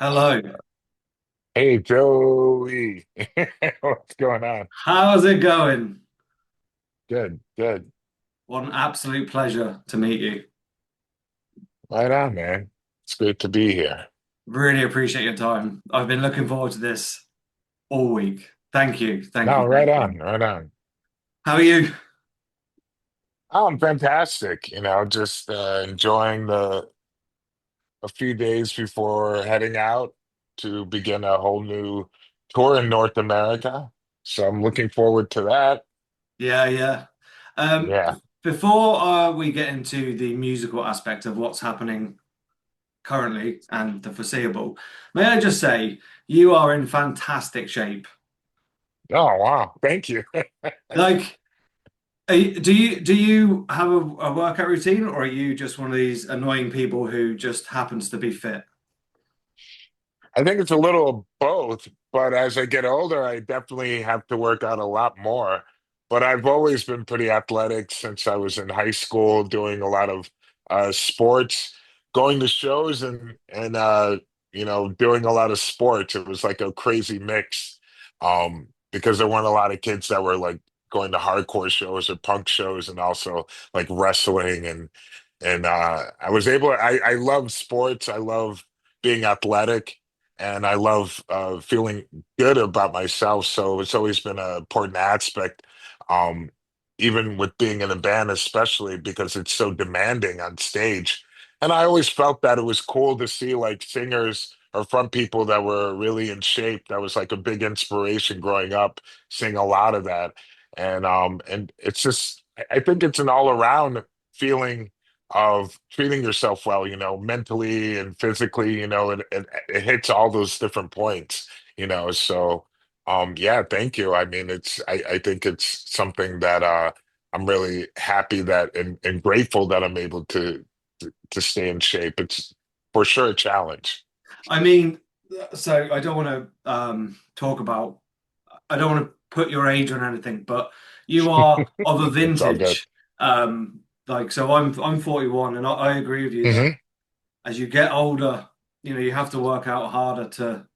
Hello. Hey Joey, what's going on? How's it going? Good, good. What an absolute pleasure to meet you. Right on, man. It's great to be here. Really appreciate your time. I've been looking forward to this all week. Thank you. Thank you. No, right Thank you. on, right on. How are you? Oh, I'm fantastic. Just enjoying the a few days before heading out to begin a whole new tour in North America. So I'm looking forward to that. Yeah, yeah. Um, Yeah. Before we get into the musical aspect of what's happening currently and the foreseeable, may I just say you are in fantastic shape. Oh, wow. Thank you. Like, do you have a workout routine, or are you just one of these annoying people who just happens to be fit? I think it's a little of both, but as I get older, I definitely have to work out a lot more. But I've always been pretty athletic since I was in high school, doing a lot of sports, going to shows and doing a lot of sports. It was like a crazy mix, because there weren't a lot of kids that were like going to hardcore shows or punk shows and also like wrestling and I was able I love sports. I love being athletic and I love feeling good about myself. So it's always been an important aspect, um, even with being in a band, especially because it's so demanding on stage. And I always felt that it was cool to see like singers or front people that were really in shape. That was like a big inspiration growing up, seeing a lot of that. And it's just I think it's an all around feeling of treating yourself well, mentally and physically, it hits all those different points. So yeah, thank you. I mean, I think it's something that I'm really happy that and grateful that I'm able to stay in shape. It's for sure a challenge. I mean, so I don't want to talk about, I don't want to put your age on anything, but you are of a It's all good. vintage. So I'm 41, and I agree with you that Hmm. as you get older, you have to work out harder to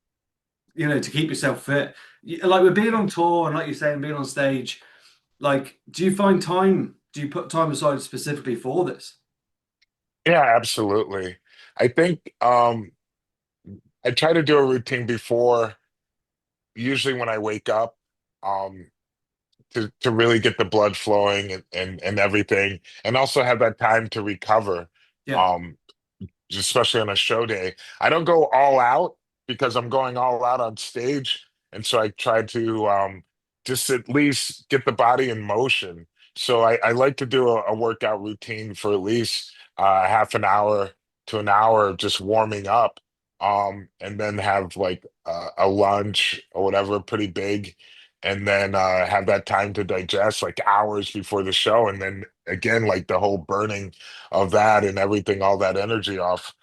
keep yourself fit. Like with being on tour and like you're saying, being on stage, like, do you find time? Do you put time aside specifically for this? Yeah, absolutely. I think I try to do a routine before, usually when I wake up. Um, to really get the blood flowing and everything, and also have that time to recover. Yeah. Um, Especially on a show day. I don't go all out because I'm going all out on stage. And so I try to just at least get the body in motion. So I like to do a workout routine for at least half an hour to an hour of just warming up. And then have like a lunch or whatever, pretty big. And then have that time to digest like hours before the show. And then again, like the whole burning of that and everything, all that energy off.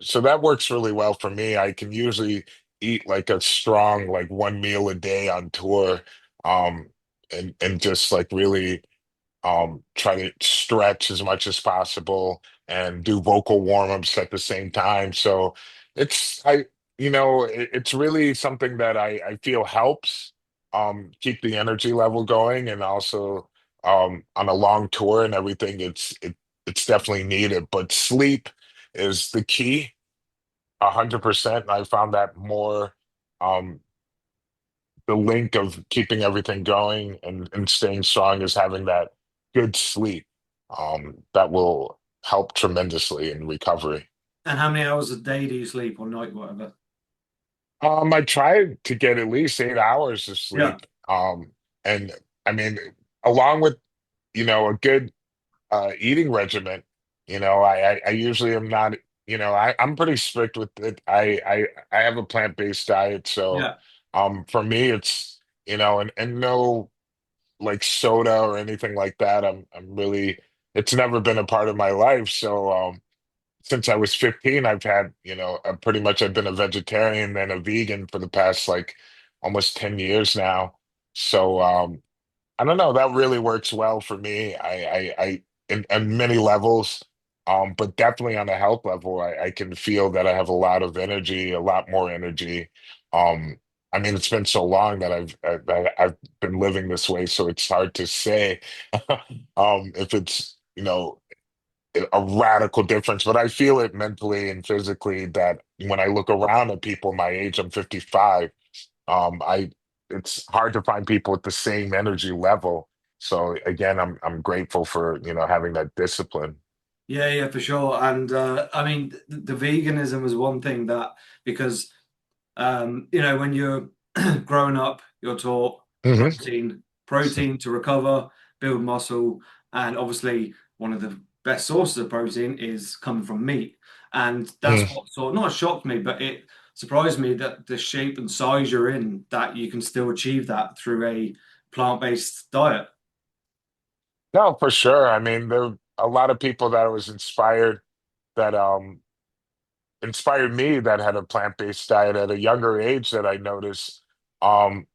So that works really well for me. I can usually eat like a strong, like one meal a day on tour, um, and just like really try to stretch as much as possible and do vocal warm-ups at the same time. So it's it's really something that I feel helps keep the energy level going, and also on a long tour and everything, it's definitely needed. But sleep is the key, 100%. I found that more um the link of keeping everything going and staying strong is having that good sleep. That will help tremendously in recovery. And how many hours a day do you sleep, or night, whatever? I try to get at least 8 hours of Yeah. sleep. And I mean, along with, a good eating regimen, I usually am not, I'm pretty strict with it. I have a plant-based diet, so Yeah. for me it's, and no like soda or anything like that. I'm really it's never been a part of my life. So since I was 15, I've had, pretty much I've been a vegetarian and a vegan for the past like almost 10 years now. So I don't know, that really works well for me. I in many levels. But definitely on a health level, I can feel that I have a lot of energy, a lot more energy. Um, I mean, it's been so long that I've been living this way, so it's hard to say if it's, a radical difference, but I feel it mentally and physically that when I look around at people my age, I'm 55, I it's hard to find people with the same energy level. So again, I'm grateful for, having that discipline. Yeah, yeah, for sure. And I mean, the veganism was one thing that because when you're growing up, you're taught Hmm. protein to recover, build muscle, and obviously one of the best sources of protein is coming from meat. And that's what sort of not shocked me, but it surprised me that the shape and size you're in, that you can still achieve that through a plant-based diet. No, for sure. I mean, there are a lot of people that was that inspired me that had a plant-based diet at a younger age that I noticed. Um,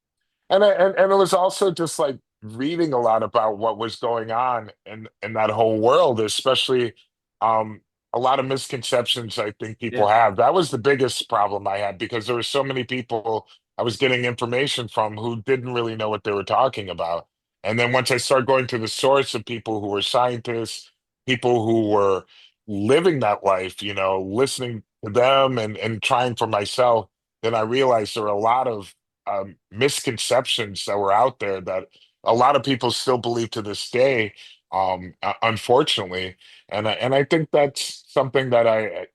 and it was also just like reading a lot about what was going on in that whole world, especially um a lot of misconceptions I think people Yeah. have. That was the biggest problem I had because there were so many people I was getting information from who didn't really know what they were talking about. And then once I started going to the source of people who were scientists, people who were living that life, listening to them and trying for myself, then I realized there were a lot of misconceptions that were out there that a lot of people still believe to this day, unfortunately. And I think that's something that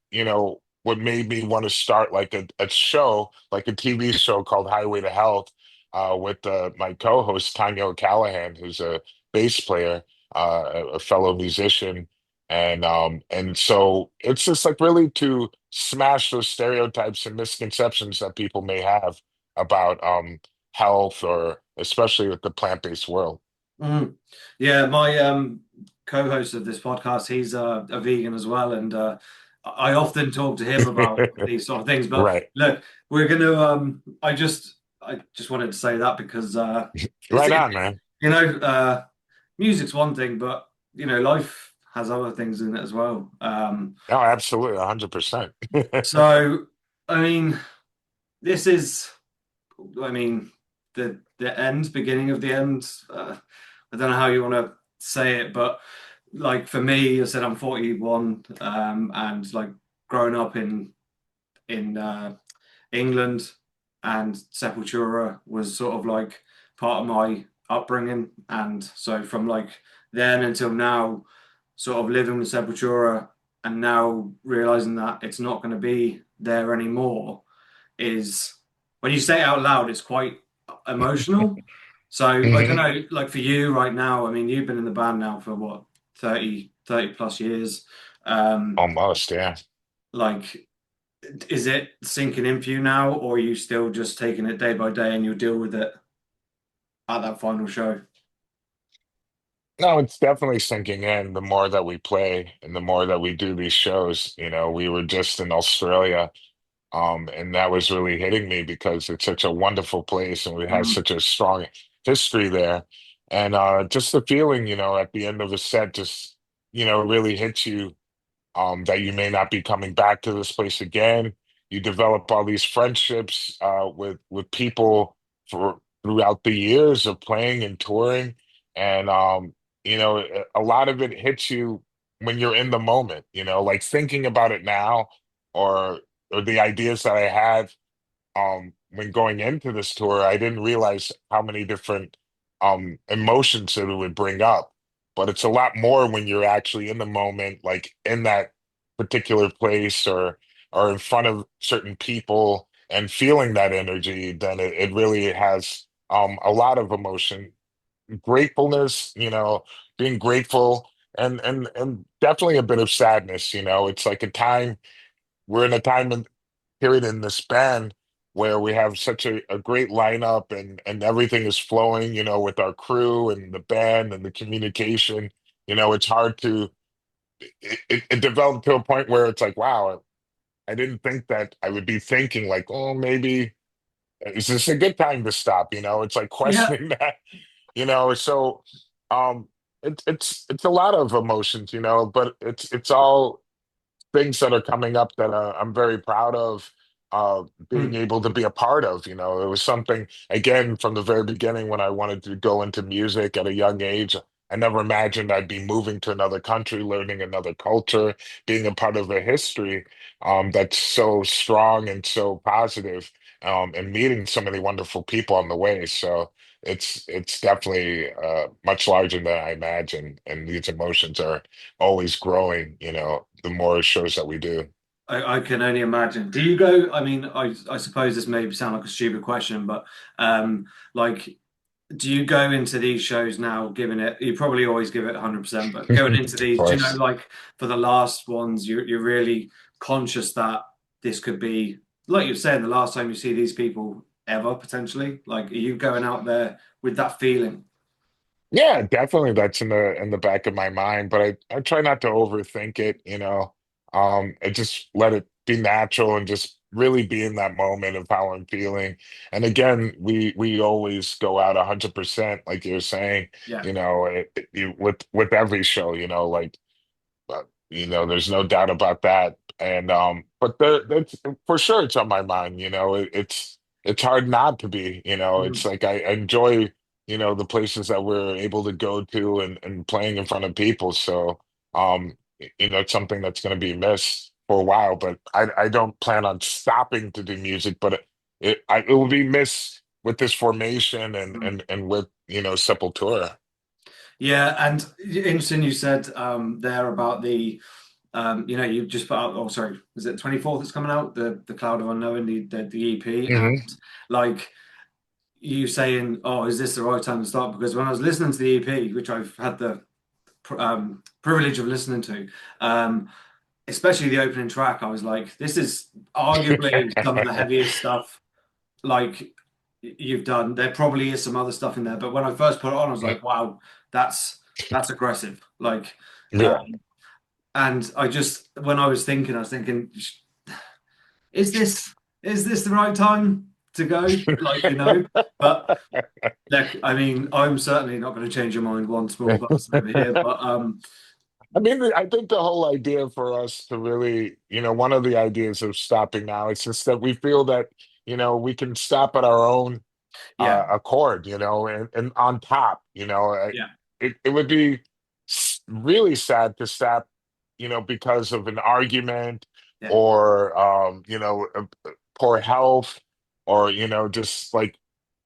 what made me want to start like a show, like a TV show called Highway to Health, with my co-host Tanya O'Callahan, who's a bass player, a fellow musician. And so it's just like really to smash those stereotypes and misconceptions that people may have about health or especially with the plant-based world. Mm. Yeah, my co-host of this podcast, he's a vegan as well, and I often talk to him about these sort of things. But Right. look, we're gonna. I just wanted to say that because Right on, man. you know, uh, music's one thing, but life has other things in it as well. Oh, absolutely, 100%. So I mean, this is, I mean, the end, beginning of the end. I don't know how you want to say it, but like for me, I said I'm 41, and like growing up in England, and Sepultura was sort of like part of my upbringing, and so from like then until now, sort of living with Sepultura, and now realizing that it's not going to be there anymore is when you say it out loud, it's quite emotional. So I don't Hmm. know, like for you right now, I mean, you've been in the band now for what, 30 plus years. Um, Almost, yeah. like, is it sinking in for you now, or are you still just taking it day by day and you'll deal with it at that final show? No, it's definitely sinking in the more that we play and the more that we do these shows. We were just in Australia, and that was really hitting me because it's such a wonderful place and we have Mm. such a strong history there. And just the feeling, at the end of the set just, really hits you, that you may not be coming back to this place again. You develop all these friendships with people for throughout the years of playing and touring, and a lot of it hits you when you're in the moment. Like thinking about it now, or the ideas that I had when going into this tour, I didn't realize how many different emotions that it would bring up. But it's a lot more when you're actually in the moment, like in that particular place or in front of certain people and feeling that energy, then it really has a lot of emotion, gratefulness, being grateful and definitely a bit of sadness. It's like a time we're in a time and period in this band where we have such a great lineup and everything is flowing, with our crew and the band and the communication. It's hard to it developed to a point where it's like, wow, I didn't think that I would be thinking like, oh, maybe is this a good time to stop? It's like Yeah. questioning that, so um it's a lot of emotions, but it's all things that are coming up that I'm very proud of being Mm. able to be a part of. It was something, again, from the very beginning when I wanted to go into music at a young age. I never imagined I'd be moving to another country, learning another culture, being a part of a history that's so strong and so positive, and meeting so many wonderful people on the way. So it's definitely much larger than I imagined, and these emotions are always growing, the more shows that we do. I can only imagine. Do you go? I mean, I suppose this may sound like a stupid question, but like, do you go into these shows now giving it? You probably always give it 100%, but going into Of these, do you know, course. like for the last ones, you're really conscious that this could be, like you're saying, the last time you see these people ever potentially. Like, are you going out there with that feeling? Yeah, definitely that's in the back of my mind, but I try not to overthink it. I just let it be natural and just really be in that moment of how I'm feeling. And again, we always go out 100%, like you're saying, Yeah. with every show, like there's no doubt about that. And but that's for sure it's on my mind. It's hard not to be. It's Mm. like I enjoy the places that we're able to go to and playing in front of people. So it's something that's going to be missed for a while. But I don't plan on stopping to do music. But it will be missed with this formation Mm. and with Sepultura. Yeah, and interesting you said there about you just put out, oh sorry, is it 24th that's coming out? The Cloud of Unknowing, the EP, and Hmm. like you saying, oh, is this the right time to start? Because when I was listening to the EP, which I've had the privilege of listening to, especially the opening track, I was like, this is arguably some of the heaviest stuff like you've done. There probably is some other stuff in there, but when I first put it on, I was like, wow, that's aggressive. Like, Yeah. um, and I just when I was thinking, is this the right time to go? Like, but look, I mean, I'm certainly not going to change your mind one small person over here, but I mean, I think the whole idea for us to really, one of the ideas of stopping now, it's just that we feel that, we can stop at our own yeah, accord, and on top, yeah, it would be really sad to stop, because of an argument yeah, or, poor health or, just like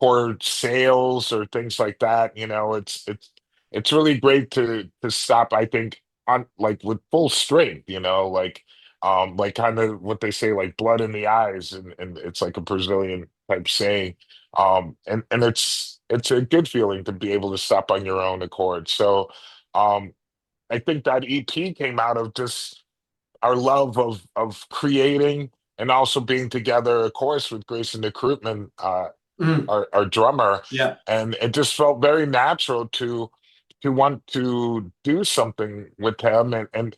poor sales or things like that. It's really great to stop, I think, on like with full strength, like kind of what they say, like blood in the eyes, and it's like a Brazilian type saying. And it's a good feeling to be able to stop on your own accord. So I think that EP came out of just our love of creating and also being together, of course, with Grayson Recruitment, mm, our drummer, yeah, and it just felt very natural to want to do something with him, and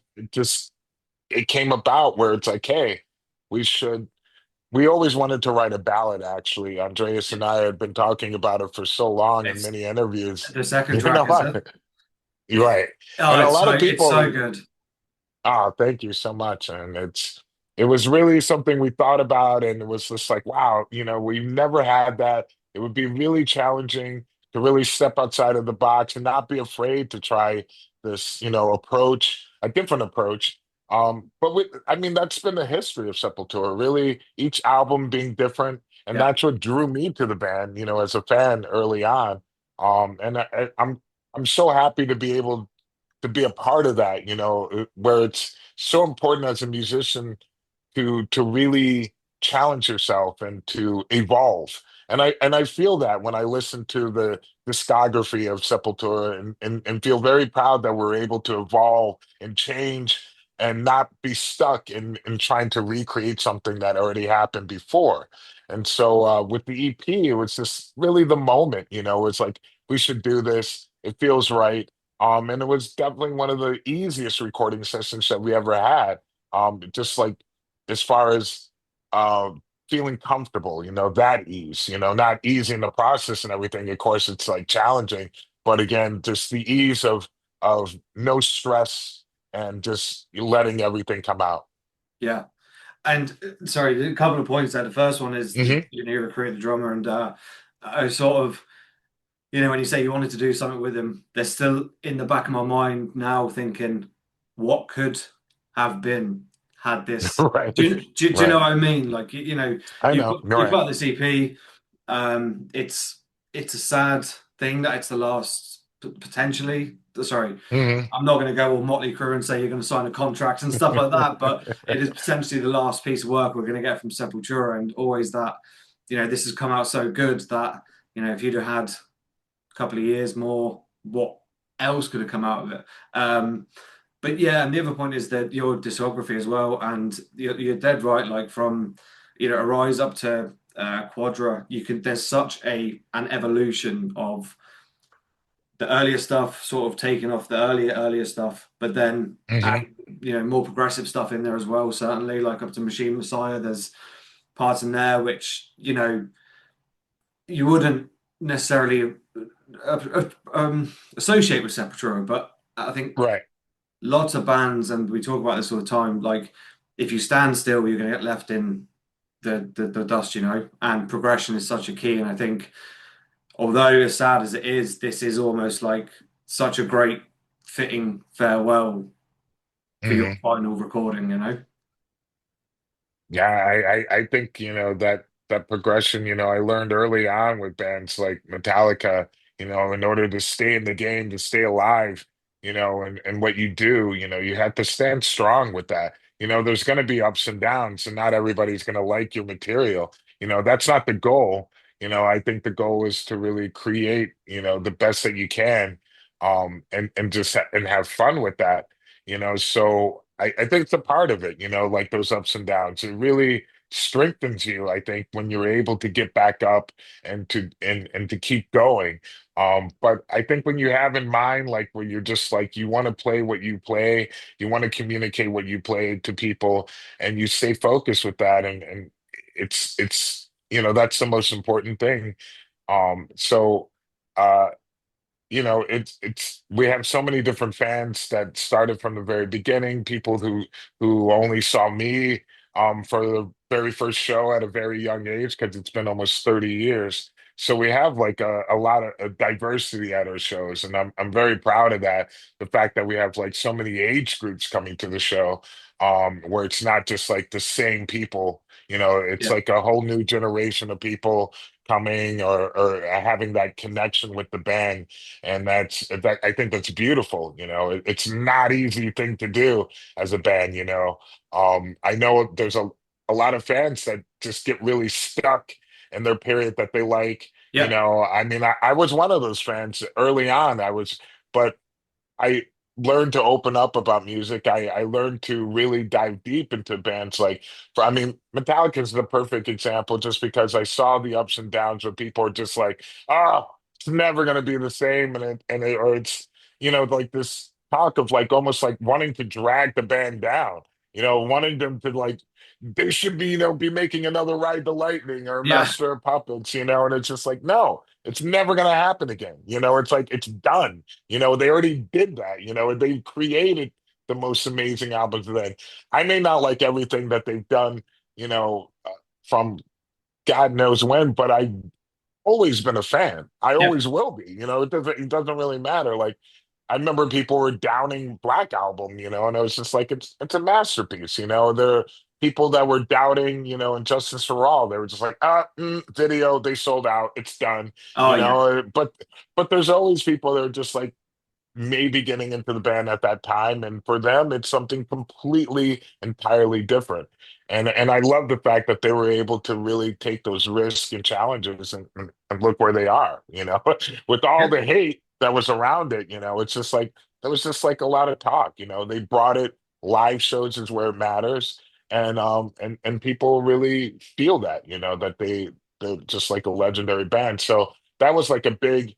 it came about where it's like, hey, we should. We always wanted to write a ballad, actually. Andreas yeah. and I had been talking about it for so long in It's many interviews. the second You track, know is what? it? You're right. Oh, And a it's lot so of it's so people, good. thank you so much. And it was really something we thought about, and it was just like, wow, we never had that. It would be really challenging to really step outside of the box and not be afraid to try this, approach, a different approach. I mean, that's been the history of Sepultura, really, each album being different, and Yeah, that's what drew me to the band, as a fan early on. And I'm so happy to be able to be a part of that, where it's so important as a musician to really challenge yourself and to evolve. And I feel that when I listen to the discography of Sepultura and feel very proud that we're able to evolve and change and not be stuck in trying to recreate something that already happened before. And so with the EP, it was just really the moment, it's like we should do this. It feels right. And it was definitely one of the easiest recording sessions that we ever had. Just like as far as uh, feeling comfortable, that ease, not easy in the process and everything. Of course, it's like challenging, but again, just the ease of of no stress and just letting everything come out. Yeah. And sorry, a couple of points there. The first one is that Hmm. you're a creative drummer, and I sort of, when you say you wanted to do something with him, they're still in the back of my mind now thinking, what could have been had this? Right. Do you know Right. what I mean? Like, I know. You're you've right. got this EP. It's a sad thing that it's the last, potentially. Sorry, Hmm. I'm not going to go all Motley Crue and say you're going to sign a contract and stuff like that, but it is potentially the last piece of work we're going to get from Sepultura, and always that, this has come out so good that, if you'd have had couple of years more, what else could have come out of it? But yeah, and the other point is that your discography as well, and you're dead right. Like from Arise up to Quadra, there's such an evolution of the earlier stuff, sort of taking off the earlier stuff, but then Hmm. adding more progressive stuff in there as well. Certainly, like up to Machine Messiah, there's parts in there which you wouldn't necessarily associate with Sepultura, but I think Right. lots of bands, and we talk about this all the time, like if you stand still, you're going to get left in the dust, and progression is such a key. And I think, although as sad as it is, this is almost like such a great fitting farewell for your Hmm. final recording. Yeah, I think, that progression, I learned early on with bands like Metallica, in order to stay in the game, to stay alive, and what you do, you have to stand strong with that. There's going to be ups and downs, and not everybody's going to like your material. That's not the goal. I think the goal is to really create, the best that you can, and just and have fun with that. So I think it's a part of it, like those ups and downs. It really strengthens you, I think, when you're able to get back up and to keep going. But I think when you have in mind, like where you're just like you want to play what you play, you want to communicate what you play to people, and you stay focused with that, and it's that's the most important thing. So uh it's we have so many different fans that started from the very beginning, people who only saw me for the very first show at a very young age, because it's been almost 30 years. So we have like a lot of diversity at our shows, and I'm very proud of that. The fact that we have like so many age groups coming to the show, where it's not just like the same people, it's Yeah, like a whole new generation of people coming, or having that connection with the band. And I think that's beautiful. It's not easy thing to do as a band. I know there's a lot of fans that just get really stuck in their period that they like. yeah, I mean, I was one of those fans early on. But I learned to open up about music. I learned to really dive deep into bands I mean, Metallica is the perfect example, just because I saw the ups and downs where people are just like, oh, it's never going to be the same. Or it's, like this talk of like almost like wanting to drag the band down, wanting them to like, they should be, be making another Ride the Lightning or yeah, Master of Puppets, and it's just like, no, it's never going to happen again. It's like, it's done. They already did that. They created the most amazing albums then. I may not like everything that they've done, from God knows when, but I always been a fan. I yeah. always will be. It doesn't really matter. Like I remember people were downing Black Album, and I was just like, it's a masterpiece. There are people that were doubting, Injustice for All. They were just like, video, they sold out, it's done. Oh yeah, But there's always people that are just like maybe getting into the band at that time, and for them it's something completely entirely different. And I love the fact that they were able to really take those risks and challenges, and look where they are, with all yeah. the hate that was around it. It's just like there was just like a lot of talk. They brought it. Live shows is where it matters, and people really feel that, that they're just like a legendary band. So that was like a big,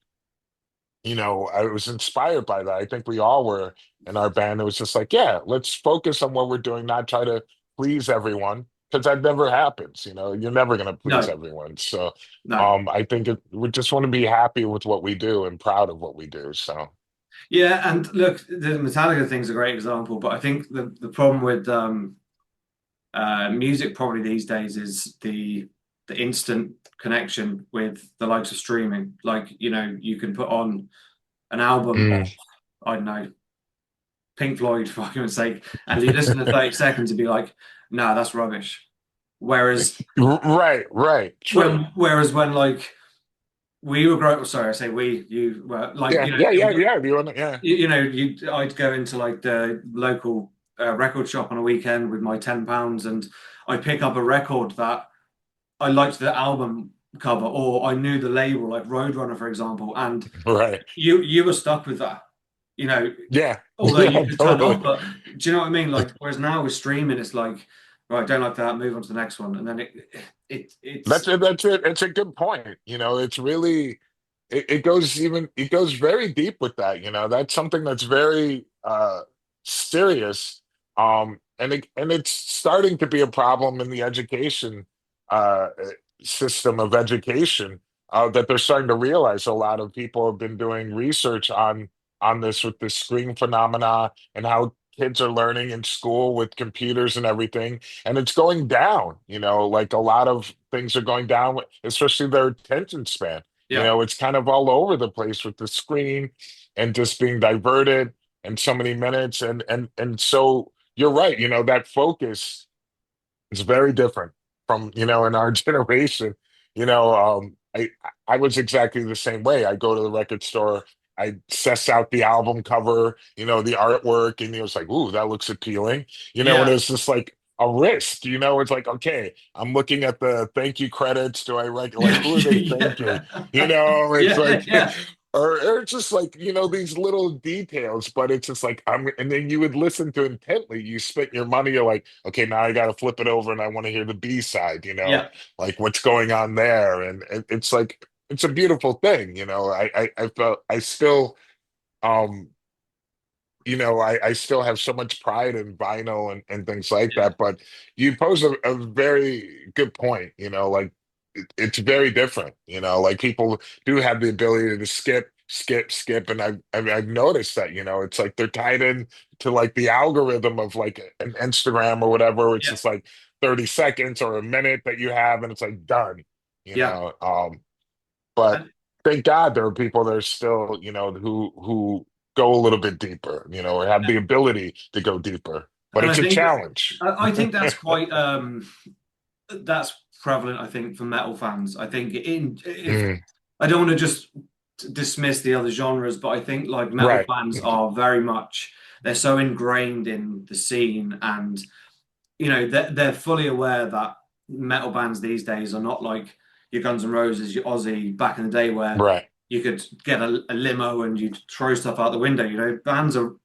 I was inspired by that. I think we all were in our band. It was just like, yeah, let's focus on what we're doing, not try to please everyone, because that never happens. You're never going to please No, everyone. So, no. I think we just want to be happy with what we do and proud of what we do. So, Yeah, and look, the Metallica thing's a great example, but I think the problem with music probably these days is the instant connection with the likes of streaming. Like, you can put on an album of, Mm. I don't know, Pink Floyd, for argument's sake, and you listen to 30 seconds and be like, nah, that's rubbish. Whereas Right, right, true. when like we were growing, sorry, I say we, you were like, Yeah, yeah, yeah, yeah. You want yeah. I'd go into like the local record shop on a weekend with my £10 and I'd pick up a record that I liked the album cover or I knew the label, like Roadrunner, for example, and Right. you were stuck with that, you know, Yeah. although you Yeah, could turn totally. off, but do you know what I mean? Like, whereas now with streaming, it's like, right, don't like that, move on to the next one, and then it's That's it. That's it. It's a good point. It's really it goes very deep with that. That's something that's very serious. And it's starting to be a problem in the education system of education that they're starting to realize. A lot of people have been doing research on this with the screen phenomena and how kids are learning in school with computers and everything, and it's going down. Like a lot of things are going down, especially their attention span. yeah, It's kind of all over the place with the screen and just being diverted in so many minutes. And so you're right. That focus is very different from, in our generation. I was exactly the same way. I go to the record store, I suss out the album cover, the artwork, and it's like, ooh, that looks appealing. And yeah, it's just like a risk. It's like, okay, I'm looking at the thank you credits. Do I like yeah, who are they thanking? It's yeah, like yeah, or it's just like, these little details, but it's just like and then you would listen to intently. You spent your money, you're like, okay, now I gotta flip it over and I want to hear the B side, yeah, like what's going on there. And it's like it's a beautiful thing. I felt I still um I still have so much pride in vinyl and things like yeah, that. But you pose a very good point, like it's very different, like people do have the ability to skip, skip, skip. And I've noticed that, it's like they're tied in to like the algorithm of like an Instagram or whatever. It's yeah, just like 30 seconds or a minute that you have, and it's like done, you yeah. know. But And, thank God there are people that are still, who go a little bit deeper, or have the ability to go deeper. But and I it's a think challenge. I think that's quite that's prevalent, I think, for metal fans. I think in if Mm, I don't want to just dismiss the other genres, but I think like metal right. fans are very much they're so ingrained in the scene, and they're fully aware that metal bands these days are not like your Guns N' Roses, your Ozzy back in the day, where Right. you could get a limo and you'd throw stuff out the window. Bands are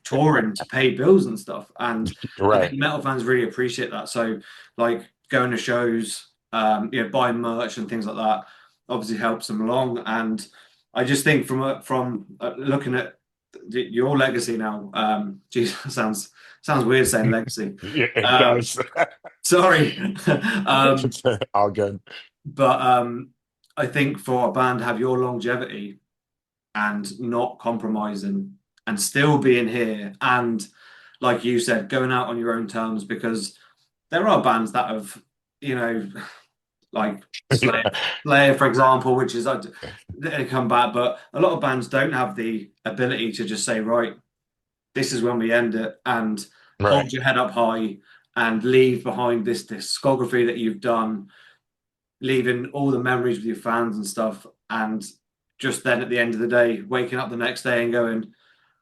touring to pay bills and stuff, and I think Right. metal fans really appreciate that. So, like going to shows, buying merch and things like that, obviously helps them along. And I just think from looking at your legacy now, geez, sounds weird saying legacy. Yeah, it Um, does. sorry. um, It's all good. but I think for a band to have your longevity and not compromising and still being here and like you said, going out on your own terms, because there are bands that have, you know, like Slayer, Yeah. Slayer, for example, which is they come back, but a lot of bands don't have the ability to just say, right, this is when we end it, and Right. hold your head up high and leave behind this discography that you've done, leaving all the memories with your fans and stuff, and just then at the end of the day, waking up the next day and going,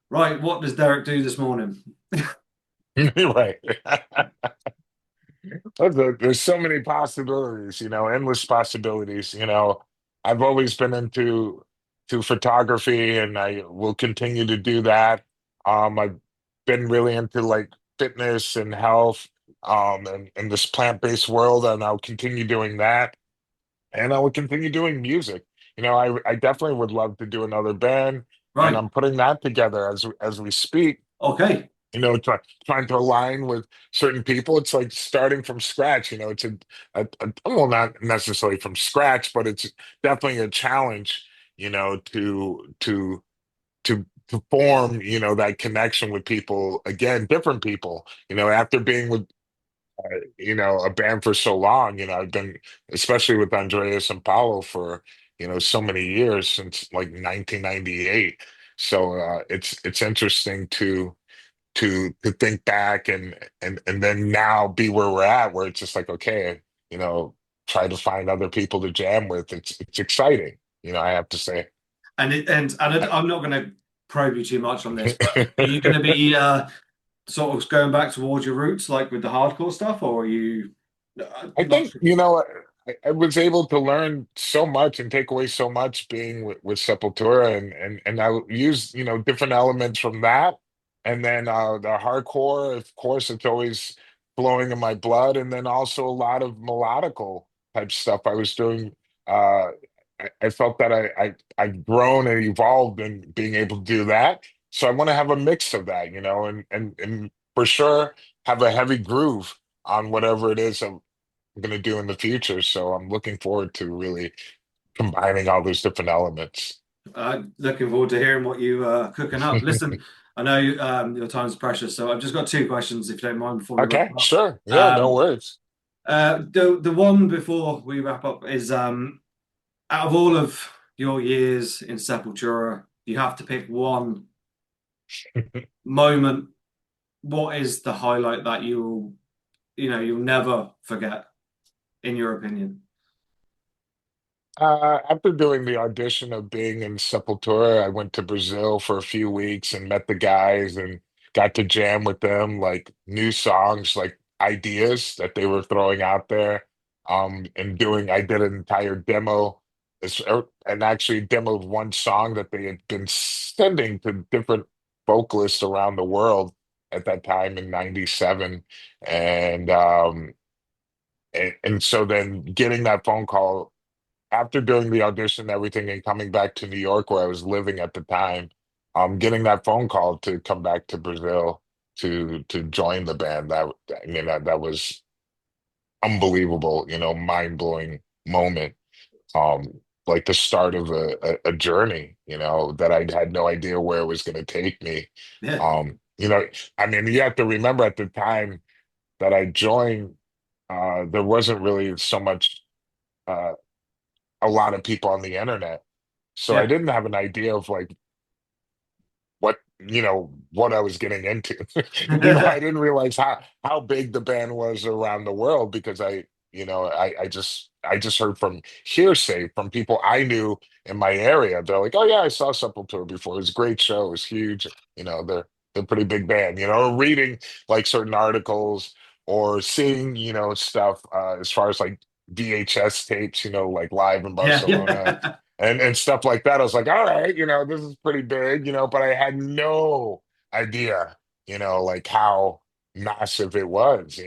right, what does Derek do this morning? Right. There's so many possibilities, endless possibilities. I've always been into to photography, and I will continue to do that. I've been really into like fitness and health, and this plant-based world, and I'll continue doing that. And I will continue doing music. I definitely would love to do another band, and Right. I'm putting that together as we speak. Okay. Trying to align with certain people. It's like starting from scratch. It's well, not necessarily from scratch, but it's definitely a challenge. To to form, that connection with people again, different people, after being with, a band for so long. I've been, especially with Andreas and Paulo for, so many years since like 1998. So it's interesting to think back and then now be where we're at, where it's just like, okay, you know, try to find other people to jam with. It's exciting, I have to say. I'm not going to probe you too much on this, but are you going to be sort of going back towards your roots, like with the hardcore stuff, or are you I not think, sure? I was able to learn so much and take away so much being with Sepultura, and I used, different elements from that. And then the hardcore, of course, it's always flowing in my blood. And then also a lot of melodical type stuff I was doing. I felt that I've grown and evolved in being able to do that. So I want to have a mix of that, and for sure have a heavy groove on whatever it is going to do in the future. So I'm looking forward to really combining all those different elements. Looking forward to hearing what you cooking up. Listen, I know your time's precious, so I've just got two questions, if you don't mind, before we wrap Okay, up. sure. Yeah, no Um, worries. the one before we wrap up is out of all of your years in Sepultura, you have to pick one moment. What is the highlight that you'll never forget, in your opinion? After doing the audition of being in Sepultura, I went to Brazil for a few weeks and met the guys and got to jam with them, like new songs, like ideas that they were throwing out there. I did an entire demo, and actually demoed one song that they had been sending to different vocalists around the world at that time in '97. And, and so then getting that phone call after doing the audition and everything and coming back to New York where I was living at the time, getting that phone call to come back to Brazil to join the band, that was unbelievable, mind-blowing moment. Um, like the start of a journey, that I had no idea where it was going to take me. Yeah, I mean, you have to remember at the time that I joined, there wasn't really so much uh, a lot of people on the internet. So I yeah, didn't have an idea of like what I was getting into. I didn't realize how big the band was around the world because I just heard from hearsay from people I knew in my area. They're like, "Oh yeah, I saw Sepultura before. It was a great show. It was huge. They're a pretty big band." Or reading like certain articles or seeing stuff as far as like VHS tapes, like live in yeah, Barcelona yeah, and stuff like that. I was like, all right, this is pretty big, but I had no idea, like how massive it was,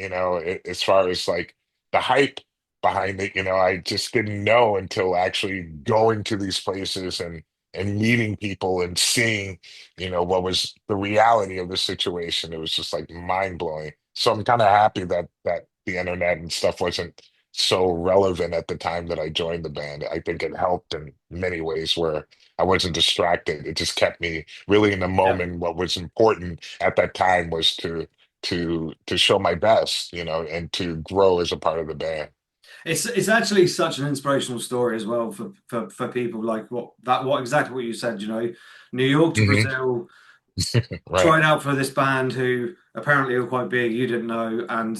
as far as like the hype behind it, I just didn't know until actually going to these places and meeting people and seeing, what was the reality of the situation. It was just like mind blowing. So I'm kind of happy that the internet and stuff wasn't so relevant at the time that I joined the band. I think it helped in many ways where I wasn't distracted. It just kept me really in the yeah. moment. What was important at that time was to show my best, and to grow as a part of the band. It's actually such an inspirational story as well for people like what exactly what you said. New York to Hmm. Brazil, Right. tried out for this band who apparently were quite big. You didn't know, and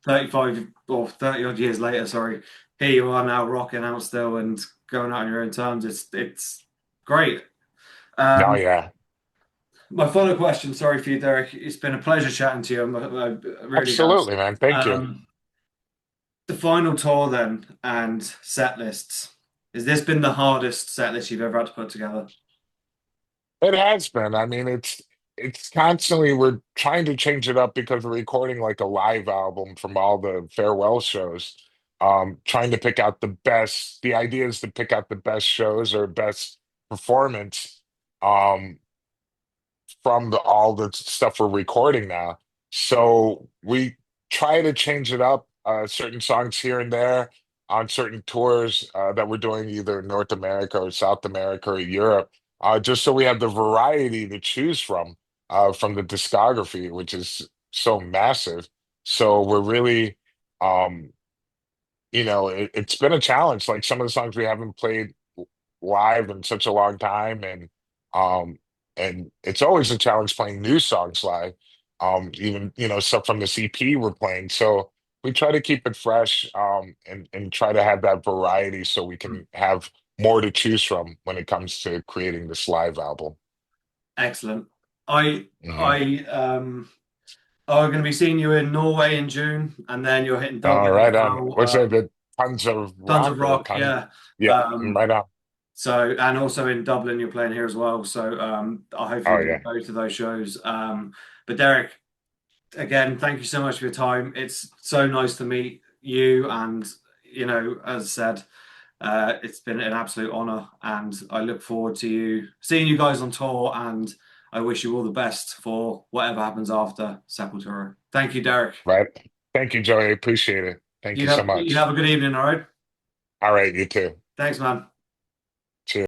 35 or 30 odd years later, sorry, here you are now rocking out still and going out on your own terms. It's great. Oh Um, yeah. my final question, sorry for you, Derek. It's been a pleasure chatting to you. I really has. Absolutely, man. Thank you. Um, the final tour then and set lists. Has this been the hardest set list you've ever had to put together? It has been. I mean, it's constantly we're trying to change it up because we're recording like a live album from all the farewell shows. Trying to pick out the idea is to pick out the best shows or best performance um from all the stuff we're recording now. So we try to change it up, certain songs here and there on certain tours that we're doing either in North America or South America or Europe. just so we have the variety to choose from the discography, which is so massive. So we're really, um, it's been a challenge. Like some of the songs we haven't played live in such a long time, um, and it's always a challenge playing new songs live. Even stuff from the CP we're playing. So we try to keep it fresh, and try to have that variety so we Mm. can have more to choose from when it comes to creating this live album. Excellent. I Hmm. I are going to be seeing you in Norway in June, and then you're hitting All Dublin as right, on. well. What's that? The Tons of Tons of Rock or rock, Ton? yeah. Yeah, Um, right on. so and also in Dublin, you're playing here as well. So I hopefully Oh get to yeah, go to those shows. But Derek, again, thank you so much for your time. It's so nice to meet you, and as I said, it's been an absolute honor, and I look forward to seeing you guys on tour, and I wish you all the best for whatever happens after Sepultura. Thank you, Derek. right. Thank you, Joey. Appreciate it. Thank you so You have much. a good evening, all right? All right, you too. Thanks, man.